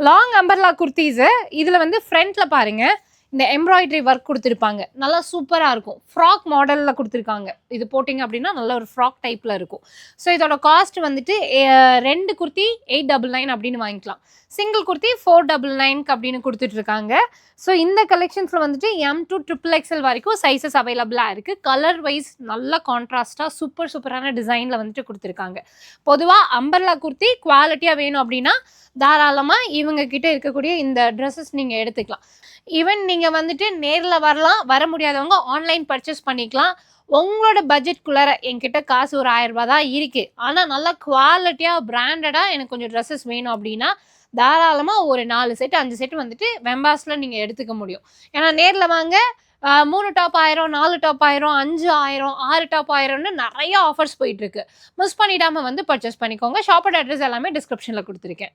Long umbrella kurtis இதில் வந்து ஃப்ரண்ட்டில் பாருங்கள் இந்த எம்ப்ராய்டரி ஒர்க் கொடுத்துருப்பாங்க. நல்லா சூப்பராக இருக்கும். ஃப்ராக் மாடலில் கொடுத்துருக்காங்க. இது போட்டிங்க அப்படின்னா நல்ல ஒரு ஃப்ராக் டைப்பில் இருக்கும். ஸோ இதோட காஸ்ட் வந்துட்டு 2 குர்த்தி 899 அப்படின்னு வாங்கிக்கலாம். சிங்கிள் குர்த்தி 499 அப்படின்னு கொடுத்துட்ருக்காங்க. ஸோ இந்த கலெக்ஷன்ஸில் வந்துட்டு M to XXL வரைக்கும் சைஸஸ் அவைலபிளாக இருக்குது. கலர் வைஸ் நல்லா கான்ட்ராஸ்டாக சூப்பரான டிசைனில் வந்துட்டு கொடுத்துருக்காங்க. பொதுவாக அம்பர்லா குர்த்தி குவாலிட்டியாக வேணும் அப்படின்னா தாராளமாக இவங்க கிட்ட இருக்கக்கூடிய இந்த ட்ரெஸ்ஸஸ் நீங்கள் எடுத்துக்கலாம். ஈவன் நீங்கள் வந்துட்டு நேரில் வரலாம், வர முடியாதவங்க ஆன்லைன் பர்ச்சேஸ் பண்ணிக்கலாம். உங்களோட பட்ஜெட்குள்ளார என்கிட்ட காசு ஒரு 1000 ரூபா தான் இருக்குது, ஆனால் நல்லா குவாலிட்டியாக பிராண்டடாக எனக்கு கொஞ்சம் ட்ரெஸ்ஸஸ் வேணும் அப்படின்னா தாராளமாக ஒரு 4 செட் 5 செட் வந்துட்டு வெம்பாஸில் நீங்கள் எடுத்துக்க முடியும். ஏன்னா நேரில் வாங்க 3 டாப் 1000, 4 டாப் 1000, 5 1000, 6 டாப் 1000ன்னு நிறைய ஆஃபர்ஸ் போயிட்டுருக்கு. மிஸ் பண்ணிடாமல் வந்து பர்ச்சேஸ் பண்ணிக்கோங்க. ஷாப்போட அட்ரஸ் எல்லாமே டிஸ்கிரிப்ஷனில் கொடுத்துருக்கேன்.